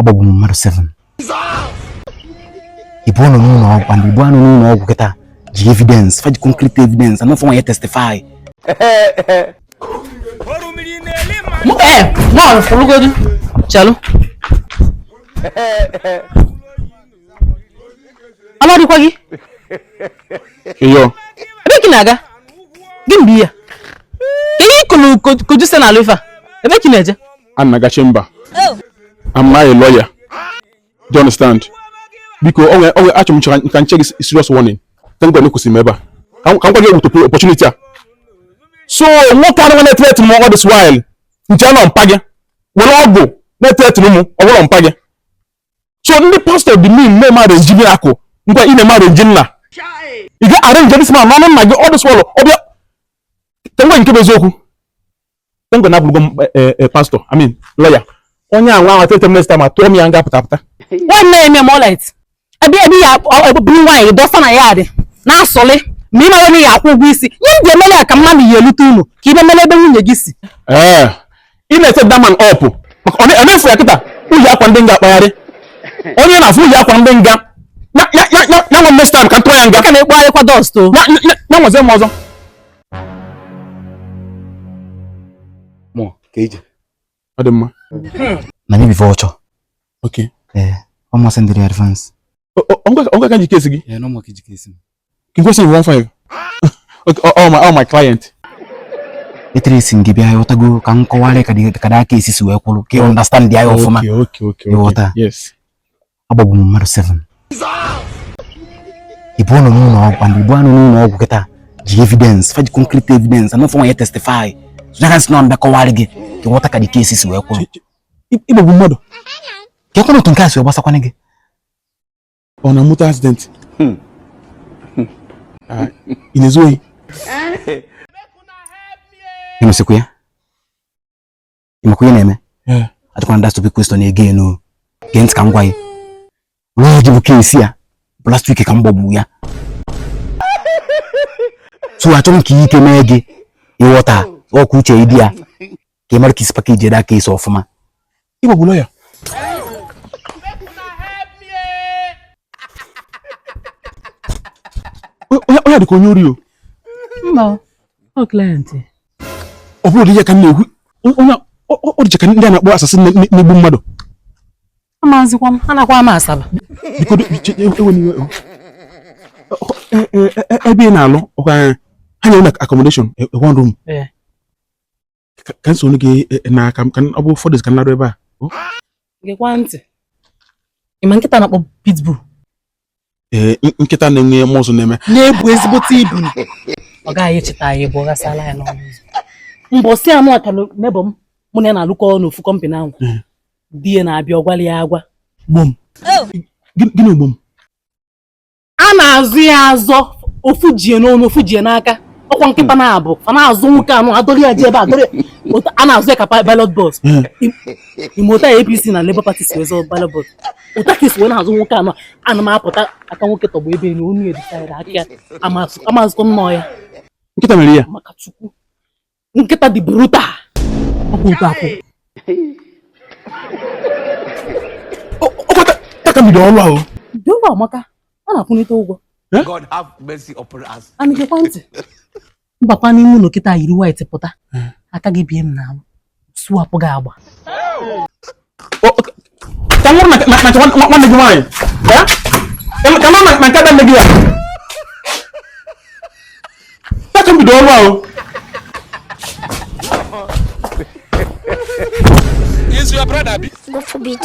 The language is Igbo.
Ababu mmadụ 7. Ibu ọnụ n'ụlọ ọgwụ and ibu anụ n'ụlọ ọgwụ kịta ji evidence, faji concrete evidence, and not testify. Mom, follow good. Chalo. Amadi kwagi. Iyo. Ebe kinaga. Gimbi ya. Kini kudu sena alofa. Ebe kineje. Anaga chamber. I'm not a lawyer. Do you understand? Because owe achum can check is serious warning. Thank God no kusimeba. Can get to opportunity. So what kind of threat mo all this while? Nti na mpage. We no go. Na threat mo o wo mpage. So the pastor the mean no marriage jibi ako. Nko ine marriage na. If you arrange this man no na all this while. Obia. Thank God nke bezoku. Thank God na bugo pastor. I mean lawyer. Onye anwa wa tete next time atọ mi anga pata. One name me more light. Abi ya blue wine do sana yade. Na asole. Mi ma woni ya kwugwu isi. Yin de mele aka mma mi yelu tunu. Ki be mele be nwunye gisi. Ina set that man up. Oni fu yakita. Uyi akwa ndi nga akpagharị. Onye na fu uyi akwa ndi nga. Na no next time kan to yanga. Ka na ekpo kwa dust o. Na moze mozo. Mo, keje. Ademma. Na me before ocho. Okay. Almost send the advance. Onga kan jikesi gi? No more kejikesi. Kin question 15. Okay, all my client. Etresi ngibi ayo tago kan ko wale kada case si we kwulu. Ke understand the ayo fuma. Okay. Yes. Ababu mmadụ 7. Ibu ọnụ n'ụlọ ọgwụ and ibu anụ n'ụlọ ọgwụ kịta ji evidence, faji concrete evidence, and not for testify. So that is not the kowari ge. Ke wata ka the case si we kwulu. Ibabu mmadụ. Ke kono tun kasi obasa kwa nige. On a motor accident. Inezoi. Imesikuya? Imekuya neme? Yeah. Atukwa nda stupid question again no. Gens kangwai. Wewe jibu case ya. Last week kambobu ya. So atom ki ike mege. Iwota. O kuche idia. Ke markis package da case ofuma. Ibabu lawyer. Oya de konyori o. Mba. O client. Obo de yaka na ehu. Onya o de kan ndị na-akpọ assassin n'egbu mmadụ. Amazikwa m, anakwa ama asaba. Biko eweniwe. Ebe na-alụ ọkwa ha nyere na accommodation one room. Kan so nige na kan ọ bụ for this kan na ebe a. Gekwa ntị. Ịma nkịta na-akpọ Pitbull. Nkịta na-enwe mọsụ na-eme. Na-ebu ezigbote ibu. Ọ gaghị echeta ya bụ ọ gasala ya n'ọnụ ụzọ. Mbosi anụ akalụ nebo m mụ na na-alụkọ n'ofu company ahụ. Die na-abịa ọgwali ya agwa. Gbom. Gịnị gbom? A na-azụ ya azọ ofu jie n'ọnụ ofu jie n'aka. Ọkwa nkịta na-abụ fa na-azụ nwoke anụ adọrị ya ji ebe adọrị. A na-azụ ya ka ballot box. Imota APC na Labour Party si wezo ballot box. Ụta kesi wee na-azụ nwoke anụ ana m apụta aka nwoke tọgbọ ebe na onu editara aka amazụkọ nnọọ ya. Nkịta mere ya? Maka Chukwu. Nkịta dị brutal. Ọkwa ụta akwụ. Taka bido ọrụ ahụ. Dị ụgwọ amaka. A na-akwụnite ụgwọ. God have mercy upon us. A na-ekekwa ntị. Mbakwa n'ime ụlọ kịta yiri white pụta. Aka gị bie m n'ahụ. Suwapụ gị agba. Ka nwụrụ na nwanne gị nwaanyị. Ka nọ na nke nne gị ya. Taka bido ọrụ ahụ. Is your brother? God forbid.